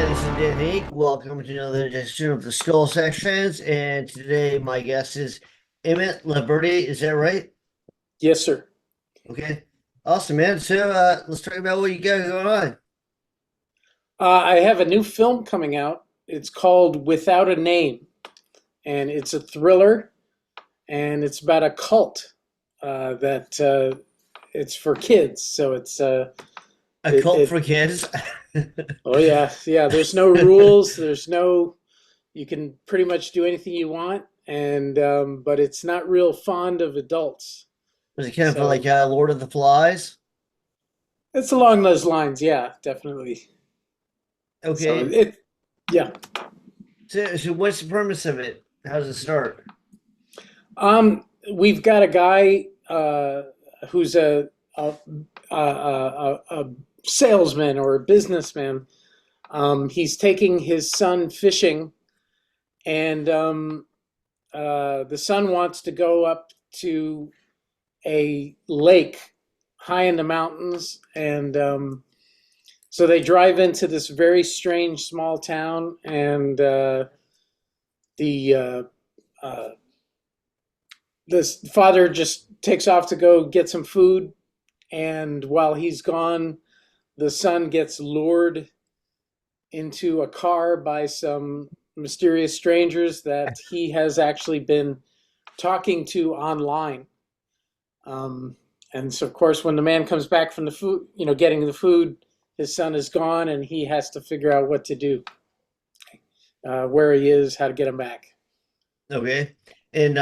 this is Henk. Welcome to another edition of the Skull Sections. And today my guest is Emmett Loverde. Is that right? Yes, sir. Okay. Awesome, man. So let's talk about what you got going on. I have a new film coming out. It's called Without a Name, and it's a thriller, and it's about a cult that it's for kids. So A it, cult it for kids. oh yeah, yeah. There's no rules. There's no. You can pretty much do anything you want, and but it's not real fond of adults. Was it kind of like So Lord of the Flies? it's along those lines. Yeah, definitely. So Okay. yeah. So what's the premise of it? How does it start? We've got a guy who's a salesman or a businessman. He's taking his son fishing, and the son wants to go up to a lake high in the mountains, and so they drive into this very strange small town, and the uh, this father just takes off to go get some food, and while he's gone, the son gets lured into a car by some mysterious strangers that he has actually been talking to online. Um, and so, of course, when the man comes back from the food, getting the food, his son is gone, and he has to figure out what to do, where he is, how to get him back. Okay. And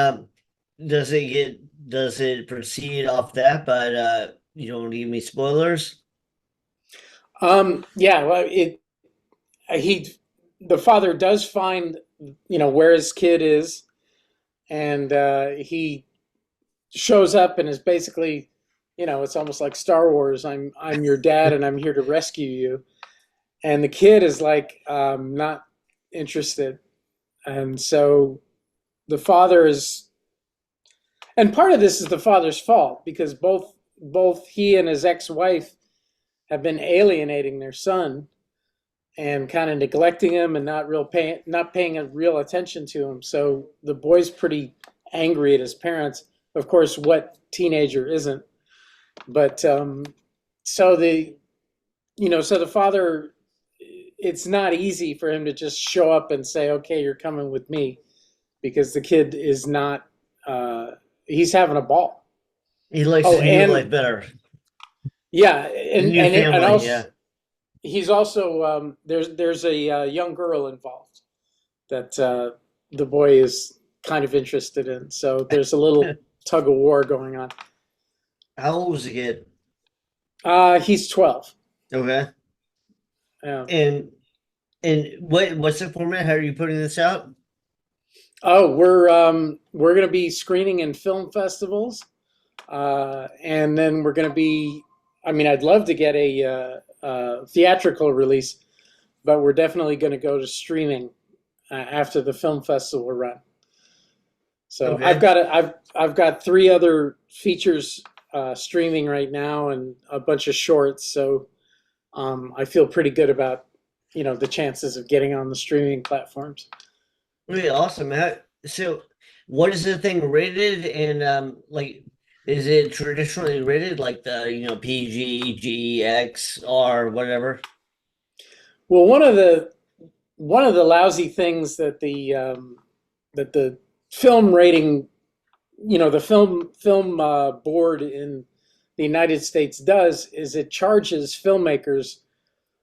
does it proceed off that, but you don't give me spoilers? Yeah, well, he the father does find where his kid is, and he shows up and is basically, it's almost like Star Wars. I'm your dad, and I'm here to rescue you. And the kid is like, not interested, and so the father is, and part of this is the father's fault because both he and his ex-wife have been alienating their son and kind of neglecting him and not paying a real attention to him. So the boy's pretty angry at his parents. Of course, what teenager isn't? But so so the father, it's not easy for him to just show up and say, "Okay, you're coming with me," because the kid is not. He's having a ball. He likes Oh, his new life and better. yeah, His new and family, also yeah. he's also there's a young girl involved that the boy is kind of interested in. So there's a little tug of war going on. How old was the kid? He's 12. Okay. Yeah. And what's the format? How are you putting this out? Oh, we're gonna be screening in film festivals, and then we're gonna be. I mean, I'd love to get a theatrical release, but we're definitely going to go to streaming after the film festival run. So Okay. I've got three other features streaming right now and a bunch of shorts. So I feel pretty good about the chances of getting on the streaming platforms. Really awesome. So what is the thing rated and like is it traditionally rated like the PG, G, X, or whatever? Well, one of the lousy things that the film rating, the film board in the United States does is it charges filmmakers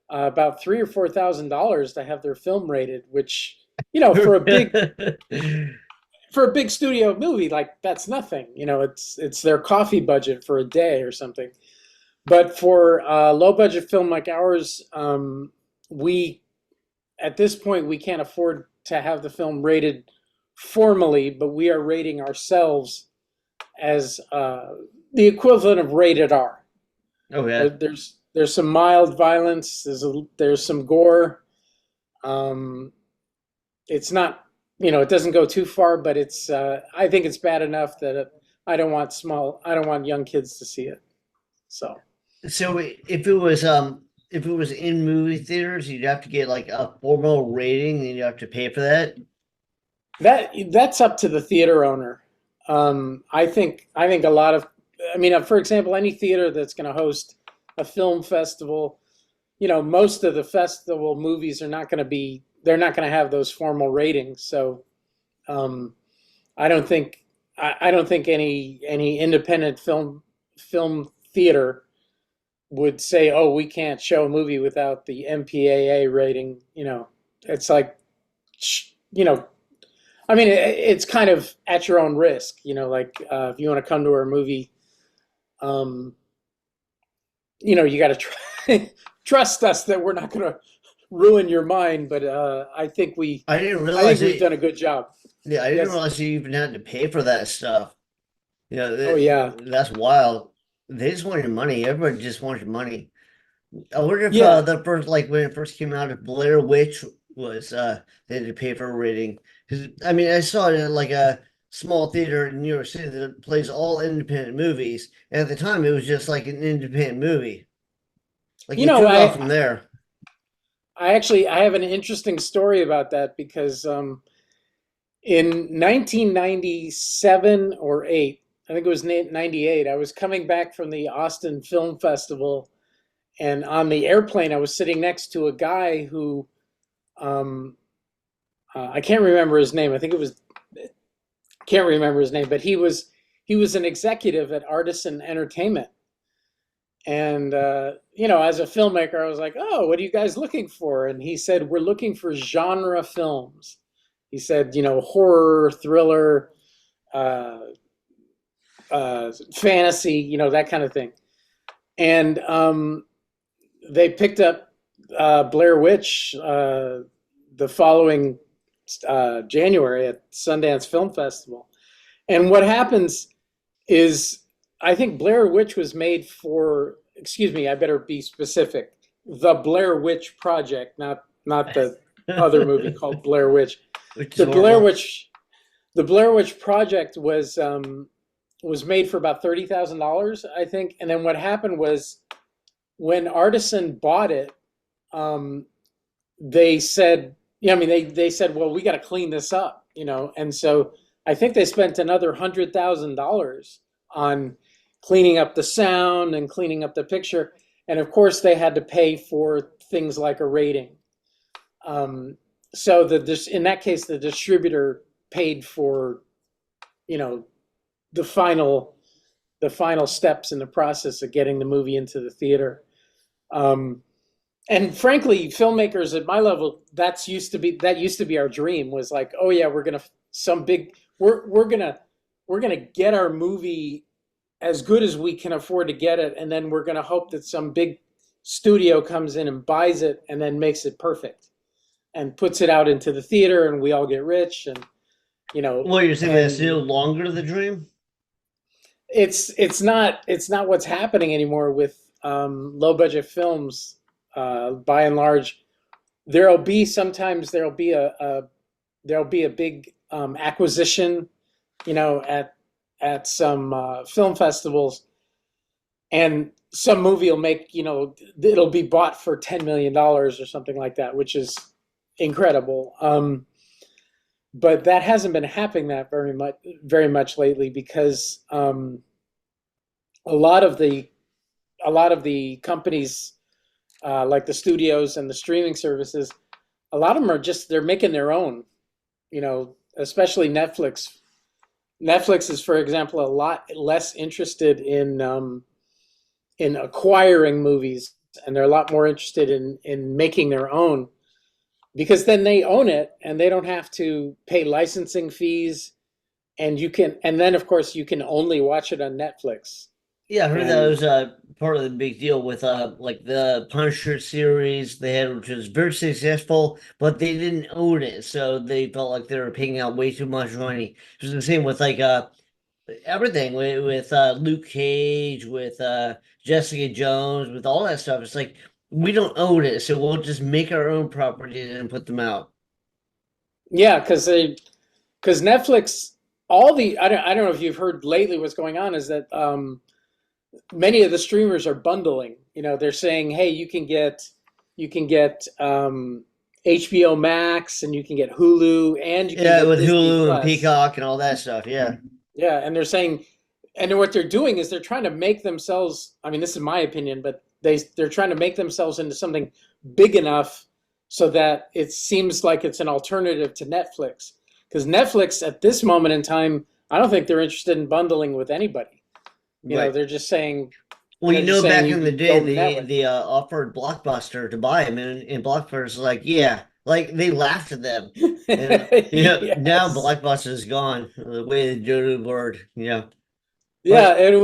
about $3,000 or $4,000 to have their film rated, which for a big studio movie, like that's nothing. It's their coffee budget for a day or something. But for a low budget film like ours, we at this point we can't afford to have the film rated formally, but we are rating ourselves as the equivalent of rated R. Okay. There's some mild violence. There's some gore. Um, it's not, it doesn't go too far, but it's I think it's bad enough that I don't want young kids to see it. So So if it was if it was in movie theaters, you'd have to get like a formal rating, and you have to pay for that. That's up to the theater owner. I think a lot of, I mean, for example, any theater that's going to host a film festival, most of the festival movies are not going to be, they're not going to have those formal ratings. So um, I don't think I don't think any independent film theater would say, "Oh, we can't show a movie without the MPAA rating." It's like, you know, I mean, it's kind of at your own risk. Like if you want to come to our movie, um, you got to trust us that we're not going to ruin your mind. But I didn't I think realize we've done it. a good job. Yeah, I didn't Yes. realize you even had to pay for that stuff. Oh yeah. That's wild. They just wanted money. Everybody just wanted money. I wonder if Yeah. the first, like when it first came out, if Blair Witch was they had to pay for a rating. Because I mean, I saw it in like a small theater in New York City that plays all independent movies. And at the time, it was just like an independent movie. Like You you know, took off I from there. I have an interesting story about that because in 1997 or 8, I think it was 98, I was coming back from the Austin Film Festival, and on the airplane I was sitting next to a guy who um, I can't remember his name. I think it was can't remember his name, but he was an executive at Artisan Entertainment. And as a filmmaker, I was like, "Oh, what are you guys looking for?" And he said, "We're looking for genre films." He said, horror, thriller, uh, fantasy, that kind of thing. And they picked up Blair Witch the following January at Sundance Film Festival. And what happens is, I think Blair Witch was made for, excuse me, I better be specific. The Blair Witch Project, not the other movie called Blair Witch. Which is The Blair horrible. Witch, the Blair Witch Project was made for about $30,000, I think. And then what happened was, when Artisan bought it, um, they said, I mean, they said, well, we got to clean this up, and so I think they spent another $100,000 on cleaning up the sound and cleaning up the picture, and of course they had to pay for things like a rating. Um, so in that case, the distributor paid for, you know, the final the final steps in the process of getting the movie into the theater. Um, and frankly, filmmakers at my level, that used to be our dream. Was like, oh yeah, we're gonna get our movie as good as we can afford to get it, and then we're gonna hope that some big studio comes in and buys it and then makes it perfect and puts it out into the theater, and we all get rich. And you know Well, you're saying that's and still longer the dream? it's not what's happening anymore with low budget films. By and large, there'll be a big acquisition, at some film festivals, and some movie will make, it'll be bought for $10 million or something like that, which is incredible. But that hasn't been happening that very much lately, because a lot of the a lot of the companies, like the studios and the streaming services, a lot of them are just, they're making their own. Especially Netflix. Netflix is, for example, a lot less interested in acquiring movies, and they're a lot more interested in making their own, because then they own it and they don't have to pay licensing fees, and then of course you can only watch it on Netflix. Yeah, I heard that And was part of the big deal with like the Punisher series they had, which was very successful, but they didn't own it, so they felt like they were paying out way too much money. It was the same with like everything with Luke Cage, with Jessica Jones, with all that stuff. It's like we don't own it, so we'll just make our own properties and put them out. yeah, because Netflix, all the I don't know if you've heard lately, what's going on is that many of the streamers are bundling. They're saying, hey, you can get HBO Max, and you can get Hulu, and you can Yeah, get with Disney Hulu and Plus. Peacock and all that stuff. Yeah. Yeah, and they're saying, and what they're doing is they're trying to make themselves. I mean, this is my opinion, but they're trying to make themselves into something big enough so that it seems like it's an alternative to Netflix. Because Netflix at this moment in time, I don't think they're interested in bundling with anybody. Right. They're just saying Well, back you in the can day, go they Netflix. they offered Blockbuster to buy them, and Blockbuster's like, yeah, like they laughed at them. And now Yes. Blockbuster's gone. The way they do the word, Yeah, but and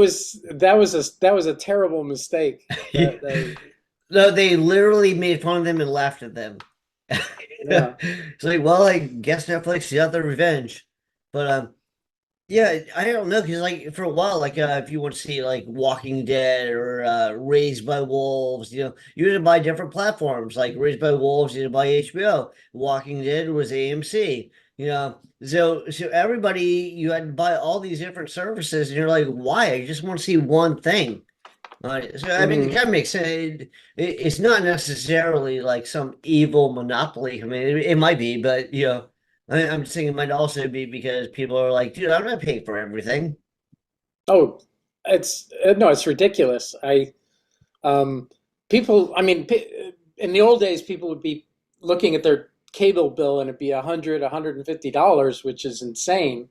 that was a terrible mistake. That they no, they literally made fun of them and laughed at them. Yeah. It's like, well, I guess Netflix got their revenge, but yeah, I don't know because like for a while, like if you want to see like Walking Dead or Raised by Wolves, you had to buy different platforms. Like Raised by Wolves, you had to buy HBO. Walking Dead was AMC. So everybody you had to buy all these different services, and you're like, why? I just want to see one thing. So I mean, it Hmm. kind of makes sense. It's not necessarily like some evil monopoly. I mean, it might be, but I'm just thinking it might also be because people are like, dude, I'm not paying for everything. Oh, it's no, it's ridiculous. Um, People. I mean, in the old days, people would be looking at their cable bill, and it'd be $150, which is insane.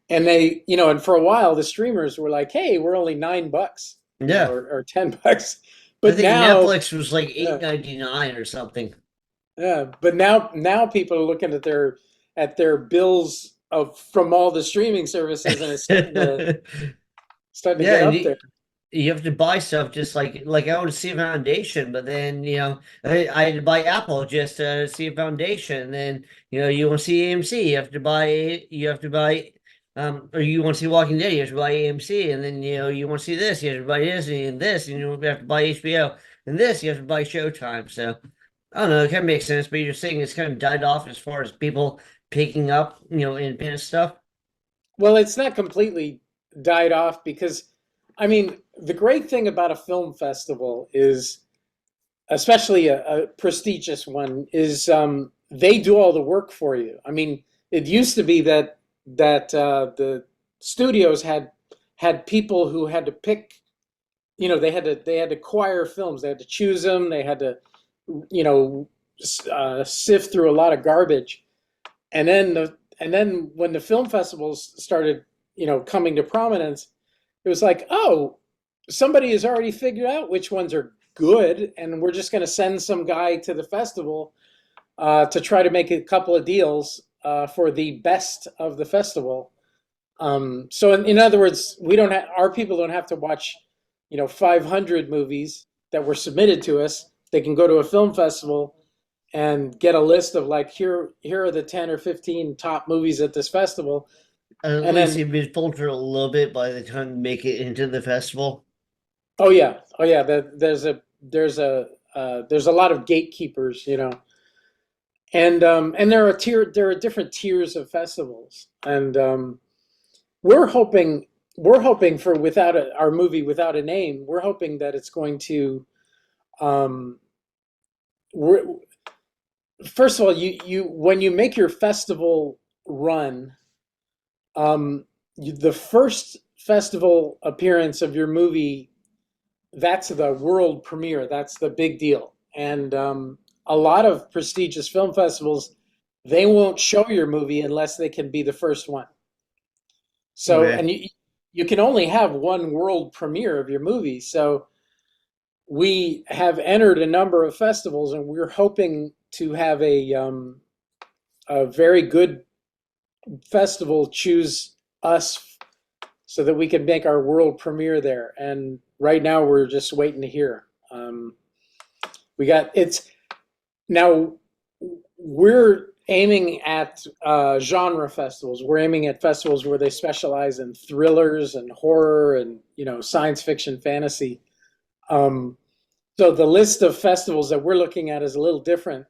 And and for a while, the streamers were like, "Hey, we're only $9, Yeah, or $10." I But think now, Netflix was like yeah, 8.99 or something. yeah. But now people are looking at their bills of from all the streaming services, and it's starting to Yeah, get and up there. you have to buy stuff just like I want to see a foundation, but then I had to buy Apple just to see a foundation. And then you want to see AMC, you have to buy or you want to see Walking Dead, you have to buy AMC, and then you want to see this, you have to buy Disney and this, and you have to buy HBO and this, you have to buy Showtime. So I don't know, it kind of makes sense, but you're saying it's kind of died off as far as people picking up independent stuff. Well, it's not completely died off because, I mean, the great thing about a film festival is, especially a prestigious one, is they do all the work for you. I mean, it used to be that the studios had people who had to pick. They had to acquire films. They had to choose them. They had to, you know, sift through a lot of garbage. And then when the film festivals started, coming to prominence, it was like, oh, somebody has already figured out which ones are good, and we're just going to send some guy to the festival to try to make a couple of deals for the best of the festival. So in other words, we don't have our people don't have to watch, 500 movies that were submitted to us. They can go to a film festival and get a list of, like, here are the 10 or 15 top movies at this festival. At And least then, you've been filtered a little bit by the time you make it into the festival. oh yeah, there's a lot of gatekeepers, and there are different tiers of festivals. And we're hoping we're hoping for, our movie Without a Name, we're hoping that it's going to, um we're, first of all, you when you make your festival run, the first festival appearance of your movie, that's the world premiere. That's the big deal. And a lot of prestigious film festivals, they won't show your movie unless they can be the first one. So, Okay. and you can only have one world premiere of your movie. So we have entered a number of festivals, and we're hoping to have a very good festival choose us so that we can make our world premiere there. And right now, we're just waiting to hear. We got it's now we're aiming at genre festivals. We're aiming at festivals where they specialize in thrillers and horror and, science fiction, fantasy. Um, so the list of festivals that we're looking at is a little different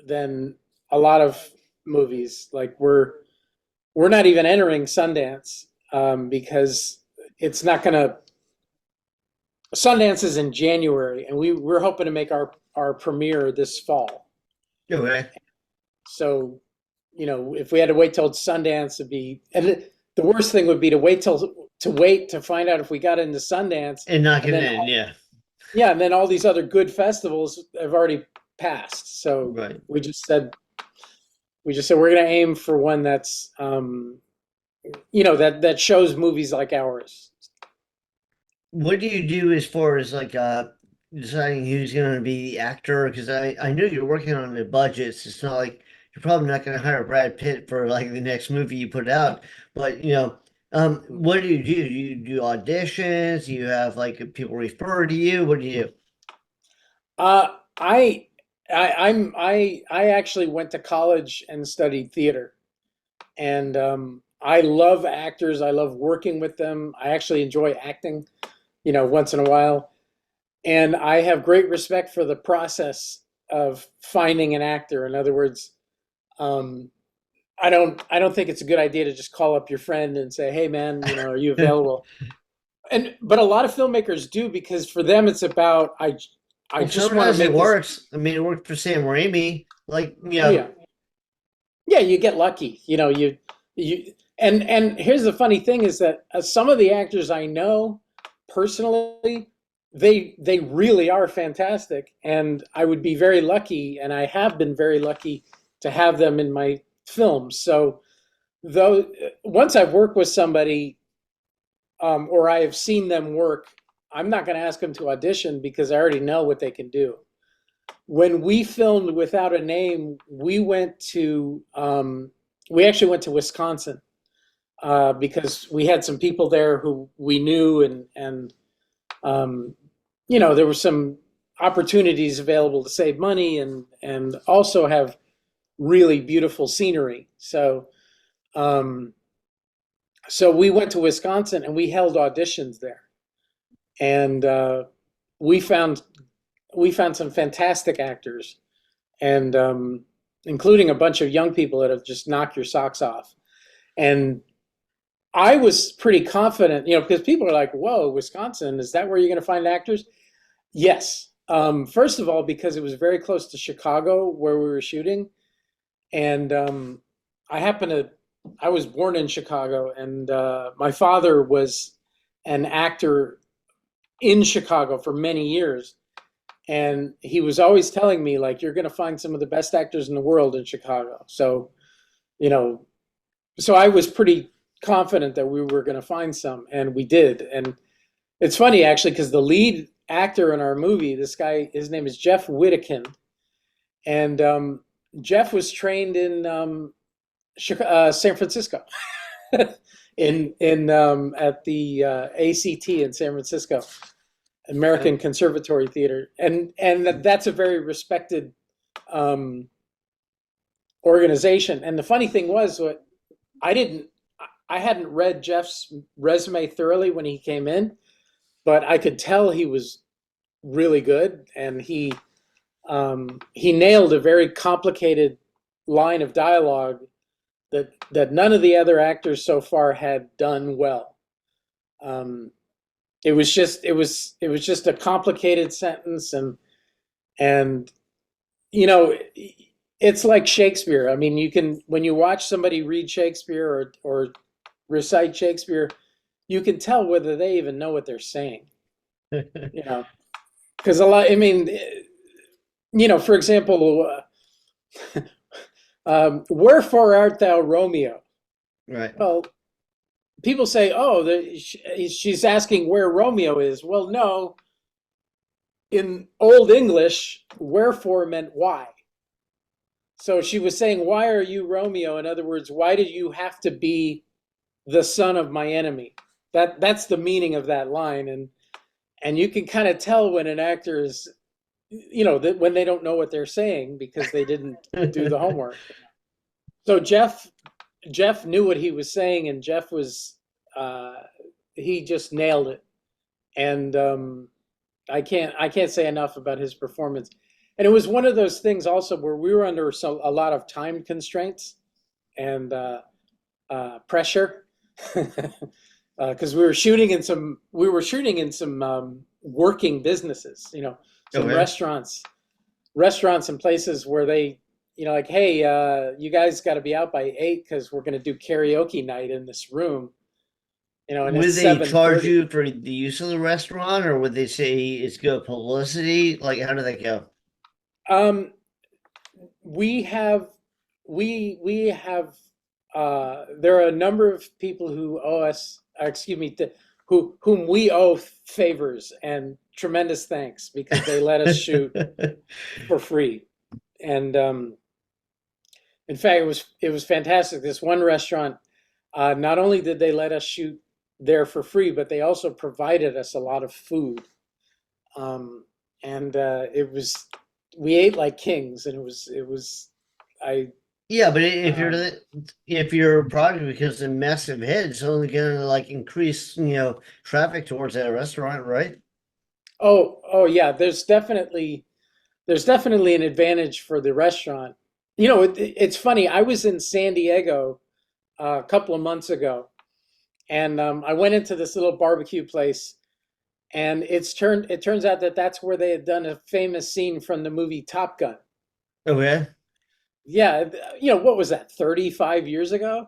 than a lot of movies. Like, we're not even entering Sundance, because it's not gonna Sundance is in January, and we're hoping to make our premiere this fall. Okay. So, if we had to wait till Sundance, it'd be, the worst thing would be to wait to find out if we got into Sundance, And not and getting then in, yeah. yeah, and then all these other good festivals have already passed. So Right. we just said we're going to aim for one that's that shows movies like ours. What do you do as far as like deciding who's going to be the actor? Because I know you're working on the budgets. It's not like you're probably not going to hire Brad Pitt for like the next movie you put out. But what do? Do you do auditions? Do you have like people refer to you? What do you do? Uh, I I actually went to college and studied theater, and I love actors. I love working with them. I actually enjoy acting, once in a while. And I have great respect for the process of finding an actor. In other words, um, I don't think it's a good idea to just call up your friend and say, "Hey, man, are you available?" But a lot of filmmakers do, because for them it's about I Well, just want to sometimes it make this. works. I mean, it worked for Sam Raimi. Like, Oh yeah, yeah. You get lucky, you. And here's the funny thing is that some of the actors I know personally, they really are fantastic, and I would be very lucky, and I have been very lucky to have them in my films. So though once I've worked with somebody, or I have seen them work, I'm not going to ask them to audition because I already know what they can do. When we filmed Without a Name, we actually went to Wisconsin, because we had some people there who we knew, and um, there were some opportunities available to save money and also have really beautiful scenery. Um, so we went to Wisconsin and we held auditions there, and we found we found some fantastic actors, and including a bunch of young people that have just knocked your socks off. And I was pretty confident, because people are like, "Whoa, Wisconsin, is that where you're going to find actors?" Yes. First of all, because it was very close to Chicago where we were shooting, and I happen to, I was born in Chicago, and my father was an actor in Chicago for many years. And he was always telling me, like, you're going to find some of the best actors in the world in Chicago. So, you know, so I was pretty confident that we were going to find some, and we did. And it's funny, actually, because the lead actor in our movie, this guy, his name is Jeff Whittikin. And Jeff was trained in San Francisco, in at the ACT in San Francisco, American Conservatory Theater, and that's a very respected um, organization. And the funny thing was, what I didn't, I hadn't read Jeff's resume thoroughly when he came in, but I could tell he was really good, and he nailed a very complicated line of dialogue that none of the other actors so far had done well. Um, it was just a complicated sentence, and you know it's like Shakespeare. I mean, you can, when you watch somebody read Shakespeare or recite Shakespeare, you can tell whether they even know what they're saying. You know, because a lot. I mean, for example, wherefore art thou Romeo? Right. Well, people say, "Oh, she's asking where Romeo is." Well, no. In Old English, wherefore meant why. So she was saying, "Why are you Romeo?" In other words, why did you have to be the son of my enemy? That's the meaning of that line, and you can kind of tell when an actor is, that when they don't know what they're saying because they didn't do the homework. So Jeff knew what he was saying, and Jeff was he just nailed it. And I can't say enough about his performance. And it was one of those things also where we were under a lot of time constraints and pressure, because we were shooting in some working businesses, some Okay. restaurants and places where they, like, hey, you guys got to be out by 8 because we're going to do karaoke night in this room, and Would it's they charge 7:30. you for the use of the restaurant, or would they say it's good publicity? Like, how do they go? Um, we have we have there are a number of people who owe us, excuse me, whom we owe favors and tremendous thanks because they let us shoot for free. And in fact, it was fantastic. This one restaurant, not only did they let us shoot there for free, but they also provided us a lot of food. Um, and it was we ate like kings, and it was I Yeah, but if you're um, if your project becomes a massive hit, it's only gonna like increase, traffic towards that restaurant, right? oh yeah, there's definitely an advantage for the restaurant. It's funny. I was in San Diego a couple of months ago, and I went into this little barbecue place, and it turns out that that's where they had done a famous scene from the movie Top Gun. Okay. Yeah, what was that, 35 years ago?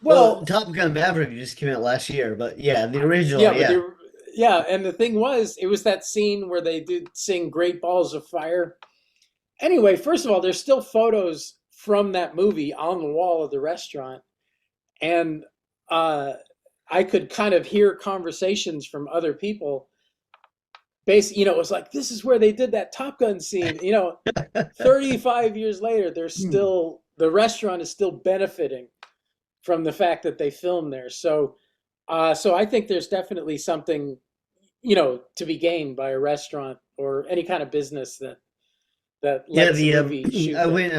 Well, Well, Top Gun Maverick just came out last year, but yeah, the original, yeah, but yeah. and the thing was, it was that scene where they did sing Great Balls of Fire. Anyway, first of all, there's still photos from that movie on the wall of the restaurant, and uh, I could kind of hear conversations from other people. Basically, it was like, this is where they did that Top Gun scene. 35 years later, Hmm. the restaurant is still benefiting from the fact that they filmed there. So I think there's definitely something, to be gained by a restaurant or any kind of business that Yeah, lets a movie shoot I there. went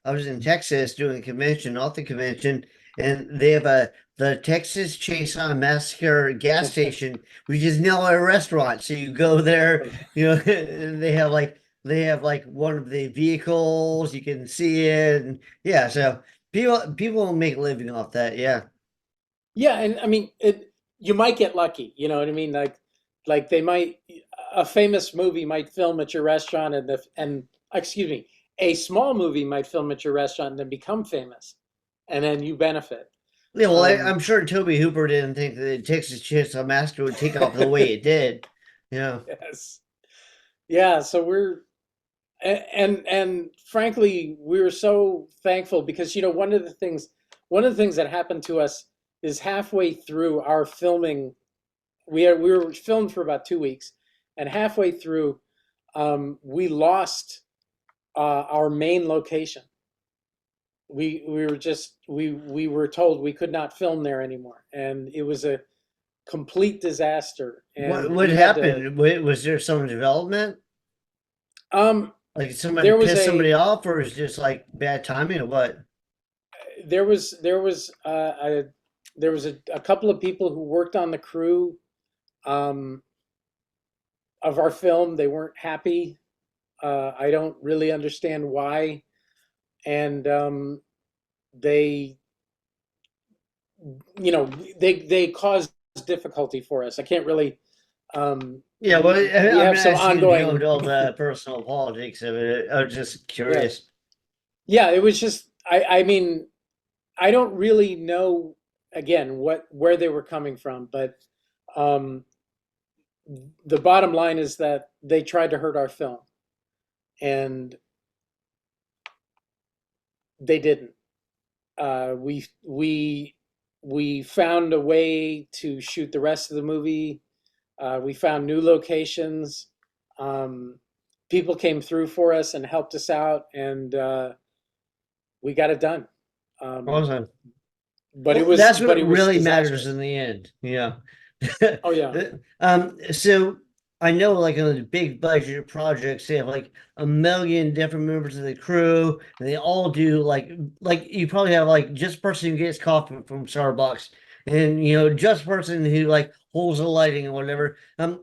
I was in Texas doing a convention, author convention, and they have the Texas Chainsaw Massacre gas station, which is now a restaurant. So you go there, and they have like one of the vehicles, you can see it, and yeah, so people make a living off that, yeah. Yeah, and I mean, you might get lucky. You know what I mean? Like they might a famous movie might film at your restaurant, and excuse me, a small movie might film at your restaurant and then become famous, and then you benefit. Yeah, well, Um, I'm sure Toby Hooper didn't think that the Texas Chainsaw Massacre would take off the way it did. Yeah. yes, yeah. So and frankly, we're so thankful because one of the things that happened to us is halfway through our filming. We were filmed for about 2 weeks, and halfway through, we lost our main location. We were told we could not film there anymore, and it was a complete disaster. And What we had to. happened? Was there some development? Um, Like somebody there was pissed somebody a off, or is just like bad timing, or what? there was a couple of people who worked on the crew um, of our film. They weren't happy. I don't really understand why, and they you know they caused difficulty for us. I can't really Yeah, well, we I'm have not some asking you to go into ongoing. all the personal politics of it. I was just Yeah, curious. yeah, it was just I mean, I don't really know again where they were coming from, but um the bottom line is that they tried to hurt our film, and they didn't. We found a way to shoot the rest of the movie. We found new locations. Um, People came through for us and helped us out, and we got it done. Um, Awesome. but it Well, was that's but what it was really matters disastrous. in the end. Yeah. Oh yeah. So I know like on the big budget projects, they have like a million different members of the crew, and they all do like you probably have like just person who gets coffee from Starbucks, and just person who like holds the lighting or whatever.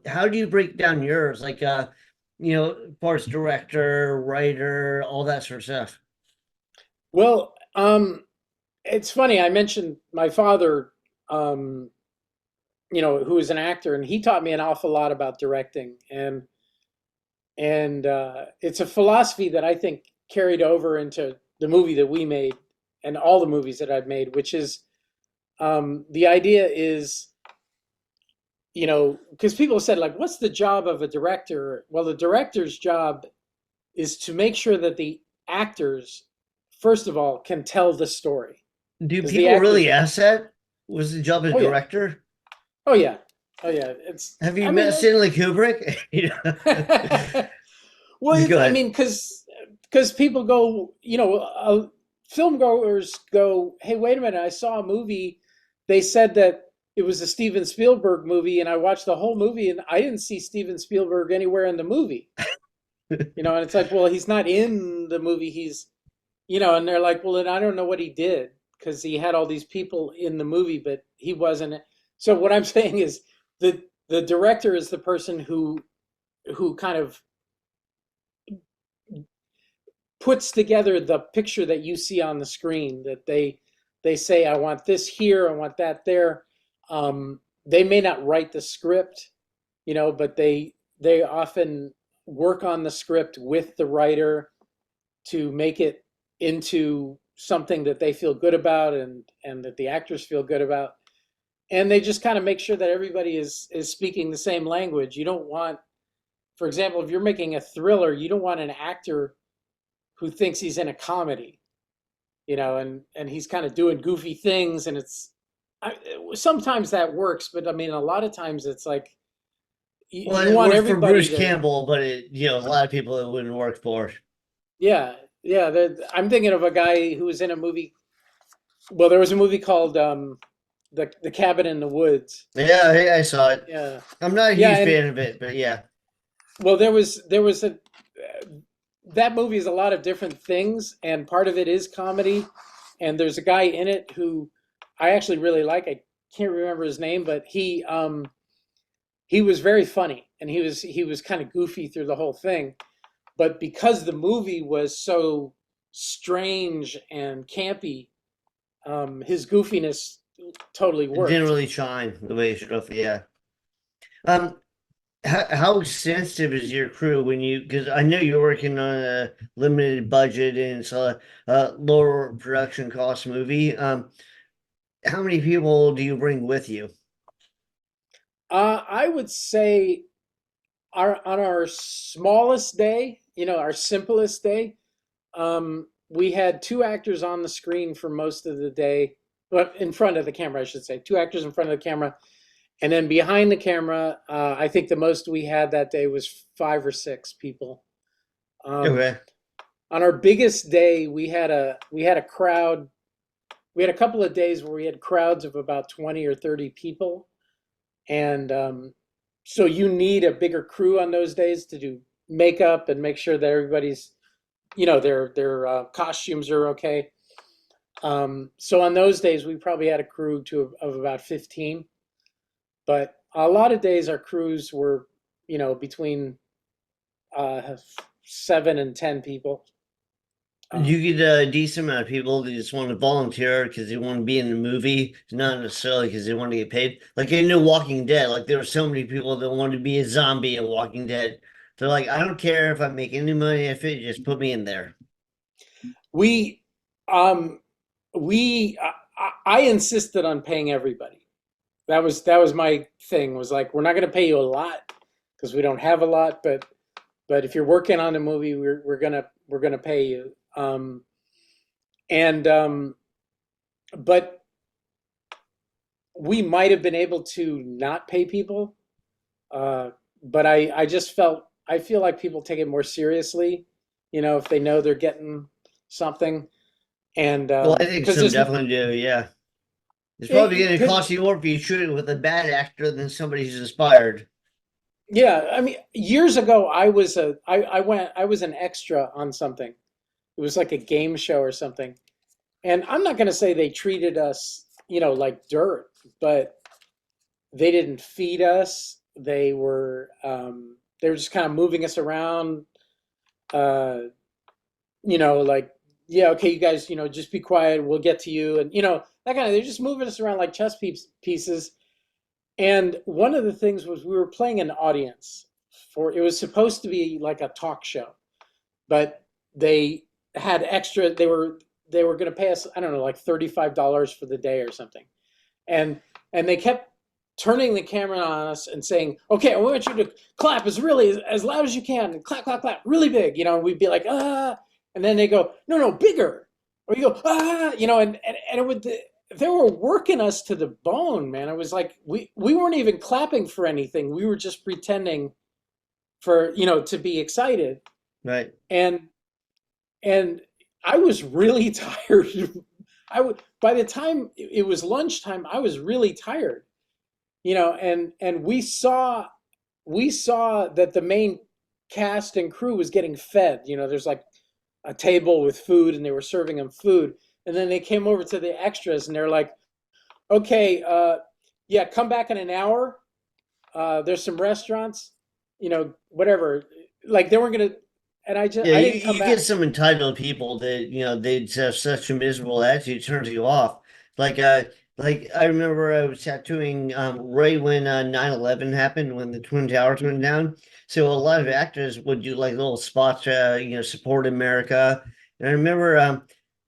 How do you break down yours? Like parts director, writer, all that sort of stuff. Well, it's funny. I mentioned my father. Um, who is an actor, and he taught me an awful lot about directing, and it's a philosophy that I think carried over into the movie that we made and all the movies that I've made, which is the idea is, because people said, like, what's the job of a director? Well, the director's job is to make sure that the actors, first of all, can tell the story. Do Because the people actors, really ask that? Was the job of oh yeah, director? oh yeah, oh yeah. Have you I mean, met Stanley Kubrick? well, Go I ahead. mean, because people go, film goers go, hey, wait a minute, I saw a movie. They said that it was a Steven Spielberg movie, and I watched the whole movie, and I didn't see Steven Spielberg anywhere in the movie. And it's like, well, he's not in the movie. And they're like, well, then I don't know what he did because he had all these people in the movie, but he wasn't. So what I'm saying is the director is the person who kind of puts together the picture that you see on the screen, that they say, I want this here, I want that there. They may not write the script, but they often work on the script with the writer to make it into something that they feel good about, and that the actors feel good about. And they just kind of make sure that everybody is speaking the same language. You don't want, for example, if you're making a thriller, you don't want an actor who thinks he's in a comedy, and he's kind of doing goofy things, and I, sometimes that works, but I mean, a lot of times it's like Well, you it want worked for everybody Bruce to, Campbell, but a lot of people it wouldn't work for. yeah, yeah. I'm thinking of a guy who was in a movie. Well, there was a movie called the Cabin in the Woods. Yeah, I saw it. Yeah, I'm not a yeah, huge and fan of it, but yeah. well, there was a that movie is a lot of different things, and part of it is comedy, and there's a guy in it who I actually really like. I can't remember his name, but he was very funny, and he was kind of goofy through the whole thing. But because the movie was so strange and campy, his goofiness totally It didn't worked. really shine the way it should have. Yeah. Um, how extensive is your crew when because I know you're working on a limited budget and it's a lower production cost movie. How many people do you bring with you? I would say on our smallest day, our simplest day, we had two actors on the screen for most of the day, but in front of the camera, I should say, two actors in front of the camera, and then behind the camera, I think the most we had that day was five or six people. Um, Okay. on our biggest day, we had a crowd. We had a couple of days where we had crowds of about 20 or 30 people, and so you need a bigger crew on those days to do makeup and make sure that everybody's, their costumes are okay. So on those days, we probably had a crew of about 15, but a lot of days our crews were, between 7 and 10 people. You Um, get a decent amount of people that just want to volunteer because they want to be in the movie, not necessarily because they want to get paid. Like in The Walking Dead, like there were so many people that wanted to be a zombie in Walking Dead. They're like, I don't care if I make any money if it just put me in there. we, um, I insisted on paying everybody. That was my thing. Was like, we're not going to pay you a lot because we don't have a lot, but if you're working on a movie, we're gonna pay you. And but we might have been able to not pay people, uh, but I just I feel like people take it more seriously, if they know they're getting something, and Well, I think because some there's definitely do, yeah. It's probably going to 'cause- cost you more if you shoot it with a bad actor than somebody who's inspired. yeah, I mean, years ago I was an extra on something. It was like a game show or something. And I'm not going to say they treated us, like dirt, but they didn't feed us. They were just kind of moving us around. Uh, like, yeah, okay, you guys, just be quiet. We'll get to you, and that kind of. They're just moving us around like chess pieces. And one of the things was we were playing an audience for, it was supposed to be like a talk show, but they had extra, they were going to pay us, I don't know, like $35 for the day or something. And they kept turning the camera on us and saying, "Okay, I want you to clap as loud as you can, and clap, clap, clap, really big." And we'd be like, "Ah," and then they go, "No, no, bigger," or you go, "Ah," and it would. They were working us to the bone, man. It was like we weren't even clapping for anything. We were just pretending for to be excited. Right. And and I was really tired. I would by the time it was lunchtime, I was really tired. And we saw that the main cast and crew was getting fed. There's like a table with food, and they were serving them food. And then they came over to the extras, and they're like, "Okay, yeah, come back in an hour. There's some restaurants, whatever." Like they weren't gonna, and Yeah, I you, didn't come you get back. some entitled people that they just have such a miserable attitude, it turns you off. Like like I remember I was tattooing right when 9/11 happened, when the Twin Towers went down. So a lot of actors would do like little spots, support America. And I remember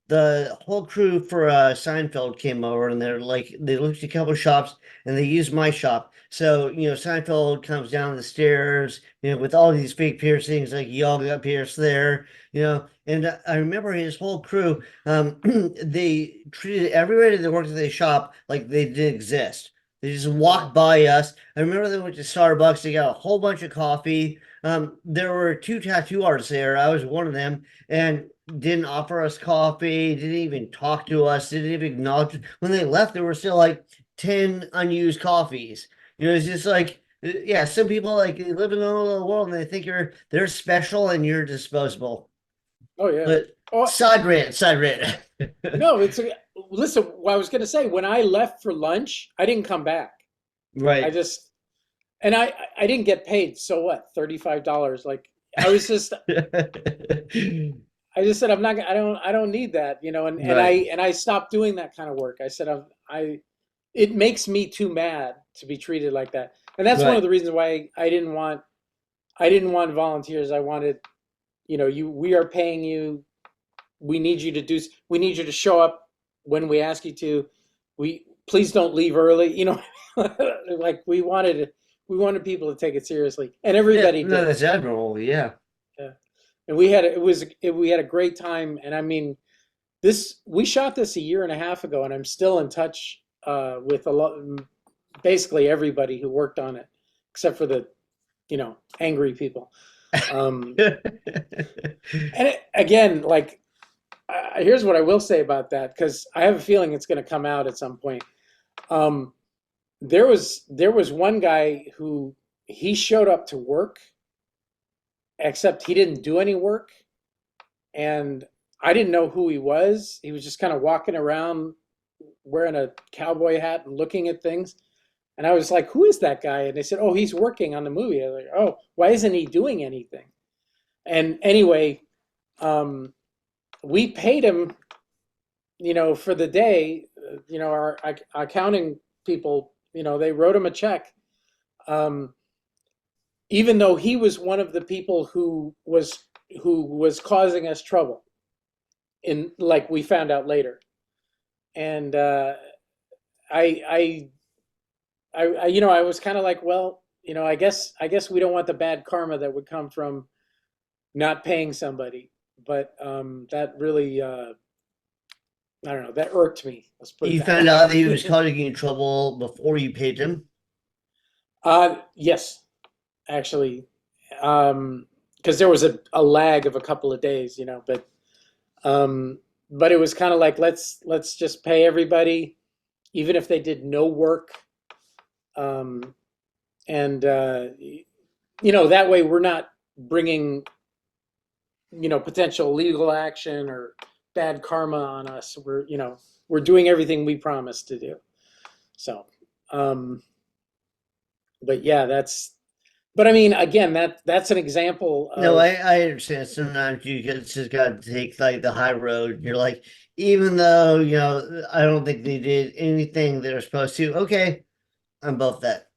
the whole crew for Seinfeld came over, and they looked at a couple of shops, and they used my shop. So Seinfeld comes down the stairs, with all these fake piercings, like y'all got pierced there, and I remember his whole crew, they treated everybody that worked at the shop like they didn't exist. They just Yeah. walked by us. I remember they went to Starbucks, they got a whole bunch of coffee. There were two tattoo artists there. I was one of them, and didn't offer us coffee, didn't even talk to us, didn't even acknowledge. When they left, there were still like 10 unused coffees. It's just like, yeah, some people like live in a little world, and they think they're special and you're disposable. Oh yeah. But Oh side rant, side rant. no, listen. What I was gonna say, when I left for lunch, I didn't come back. I Right. just and I didn't get paid. So what? $35. Like I was just I just said I'm not. I don't need that. And I Right. and I stopped doing that kind of work. I said I it makes me too mad to be treated like that. And that's one of Right. the reasons why I didn't want volunteers. I wanted, we are paying you. We need you to show up when we ask you to. We Please don't leave early. Like we wanted people to take it seriously, and Yeah, everybody no, did. that's admirable. Yeah. Yeah. And we had a great time. And I mean, this we shot this a year and a half ago, and I'm still in touch with basically everybody who worked on it, except for the angry people. Um, and again, like, here's what I will say about that, because I have a feeling it's going to come out at some point. Um, there was one guy who he showed up to work, except he didn't do any work, and I didn't know who he was. He was just kind of walking around wearing a cowboy hat and looking at things. And I was like, "Who is that guy?" And they said, "Oh, he's working on the movie." I was like, "Oh, why isn't he doing anything?" And anyway, um, we paid him, for the day. Our accounting people, they wrote him a check, um, even though he was one of the people who was causing us trouble. In like we found out later, and I, I was kind of like, well, I guess we don't want the bad karma that would come from not paying somebody, but that really, I don't know, that irked me. Let's put it You that found out that he was way. causing you trouble before you paid him. Yes, actually, because there was a lag of a couple of days, um, but it was kind of like, let's just pay everybody, even if they did no work, um, and that way we're not bringing potential legal action or bad karma on us. We're doing everything we promised to do. So, um, but yeah, but I mean, again, that's an example No, of, I understand. Sometimes just got to take like the high road. You're like, even though, I don't think they did anything they're supposed to. Okay, I'm both that.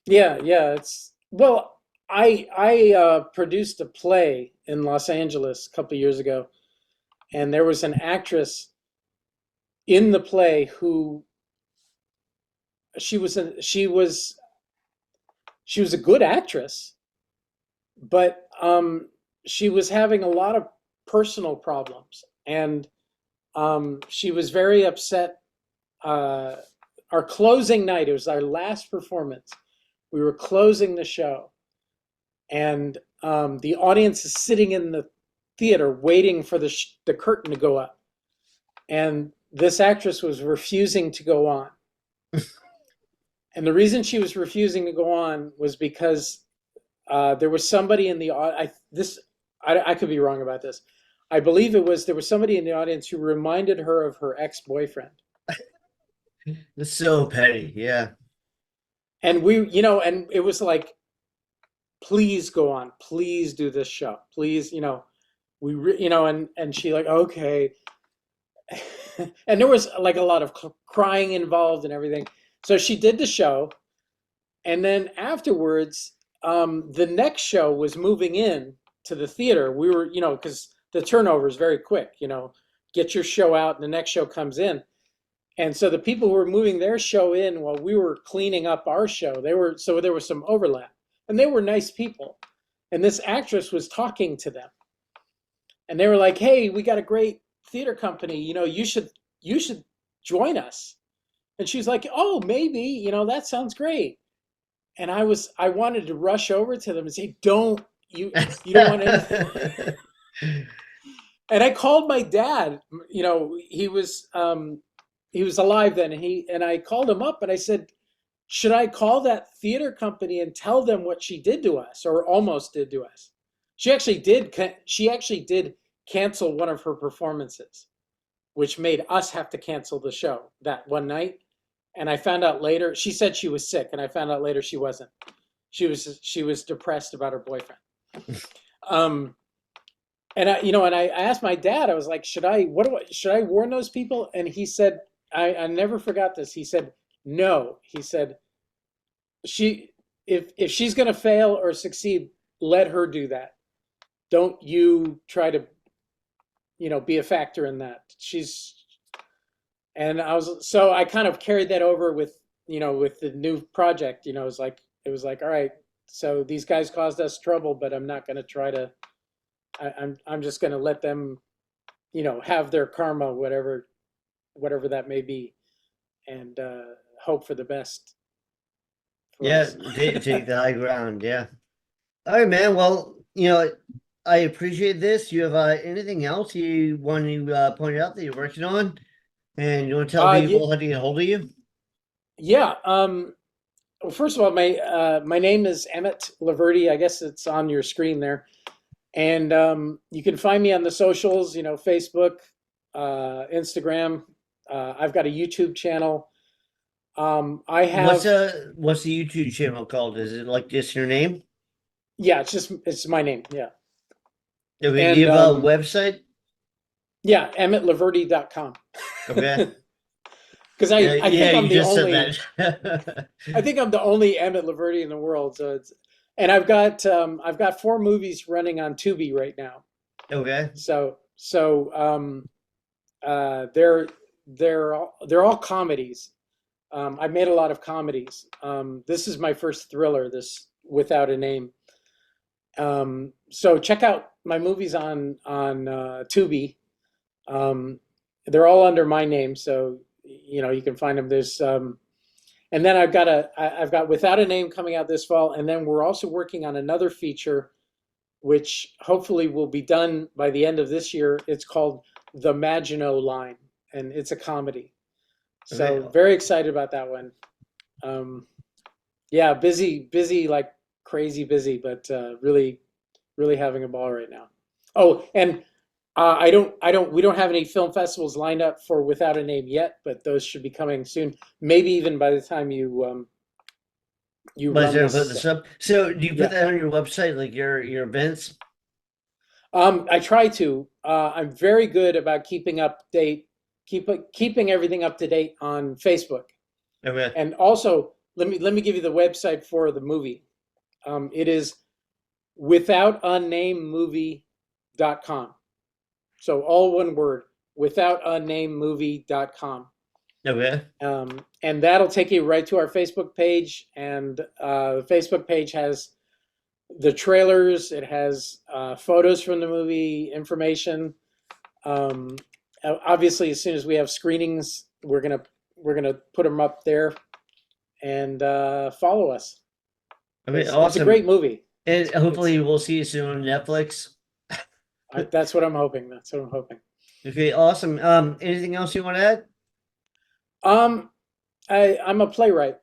Yeah, yeah. It's well, I produced a play in Los Angeles a couple of years ago, and there was an actress in the play who she was a good actress, but she was having a lot of personal problems, and she was very upset. Uh, our closing night, it was our last performance. We were closing the show, and the audience is sitting in the theater waiting for the curtain to go up, and this actress was refusing to go on. And the reason she was refusing to go on was because there was somebody in the I could be wrong about this. I believe there was somebody in the audience who reminded her of her ex-boyfriend. It's so petty. Yeah. And and it was like, please go on, please do this show, please, and she like, okay. And there was like a lot of crying involved and everything. So she did the show, and then afterwards, the next show was moving in to the theater. We were, because the turnover is very quick, get your show out and the next show comes in. And so the people who were moving their show in while we were cleaning up our show, so there was some overlap. And they were nice people. And this actress was talking to them. And they were like, "Hey, we got a great theater company. You should join us." And she's like, "Oh, maybe, that sounds great." And I wanted to rush over to them and say, you don't want anything. And I called my dad. He was alive then, and I called him up and I said, "Should I call that theater company and tell them what she did to us, or almost did to us?" She actually did. She actually did cancel one of her performances, which made us have to cancel the show that one night. And I found out later, she said she was sick, and I found out later she wasn't. She was depressed about her boyfriend. Um, and I asked my dad, I was like, should I warn those people? And he said, I never forgot this. He said, no. He said, if she's going to fail or succeed, let her do that. Don't you try to, be a factor in that. And so I kind of carried that over with the new project. It was like, all right, so these guys caused us trouble, but I'm not going to try to, I'm just going to let them, have their karma, whatever that may be, and hope for the best for Yeah, us. take the high ground. Yeah. All right, man. Well, I appreciate this. You have anything else you want to point out that you're working on, and you want to tell Yeah, people how to get a hold of you? yeah. Well, first of all, my name is Emmett Loverde. I guess it's on your screen there. And you can find me on the socials, Facebook, Instagram. I've got a YouTube channel. I have, What's the YouTube channel called? Is it like just your name? yeah, it's my name. Yeah. Okay, do And you have a website? yeah, EmmettLaverde.com. Okay. Because Yeah, I yeah, think you I'm the just said only, that. I think I'm the only Emmett Loverde in the world. And I've got 4 movies running on Tubi right now. Okay. So they're all comedies. I've made a lot of comedies. This is my first thriller, this Without a Name. So check out my movies on Tubi. They're all under my name, so you can find them. And then I've got Without a Name coming out this fall, and then we're also working on another feature, which hopefully will be done by the end of this year. It's called The Maginot Line, and it's a comedy. Okay. So very excited about that one. Yeah, busy like crazy busy, but really, really having a ball right now. Oh, and we don't have any film festivals lined up for Without a Name yet, but those should be coming soon. Maybe even by the time you But run there put this. this up. So do you put Yeah. that on your website, like your events? I try to. I'm very good about keeping everything up to date on Facebook. Okay. And also, let me give you the website for the movie. It is withoutunamedmovie.com. So all one word, withoutunamedmovie.com. Okay. And that'll take you right to our Facebook page. And the Facebook page has the trailers. It has photos from the movie, information. Um, Obviously, as soon as we have screenings, we're gonna put them up there and follow us. Okay. It's a great Awesome. movie. And It's hopefully we'll see you soon on Netflix. That's what I'm hoping. That's what I'm hoping. Okay. Awesome. Anything else you want to add? Um, I'm a playwright,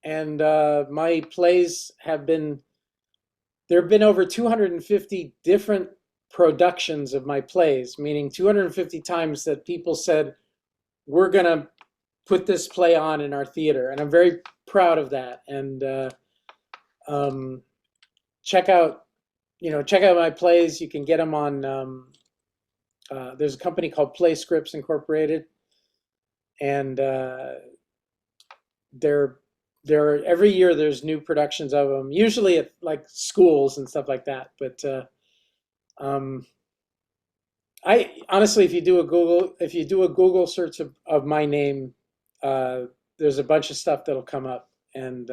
and my plays have been there have been over 250 different productions of my plays, meaning 250 times that people said we're gonna put this play on in our theater, and I'm very proud of that. And um, check out check out my plays. You can get them on. There's a company called Play Scripts Incorporated, and they're every year there's new productions of them. Usually at like schools and stuff like that. But um, I honestly, if you do a Google search of my name, there's a bunch of stuff that'll come up, and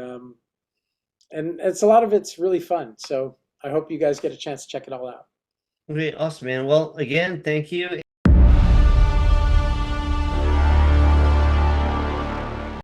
it's a lot of it's really fun. So I hope you guys get a chance to check it all out. Okay. Awesome, man. Well, again, thank you.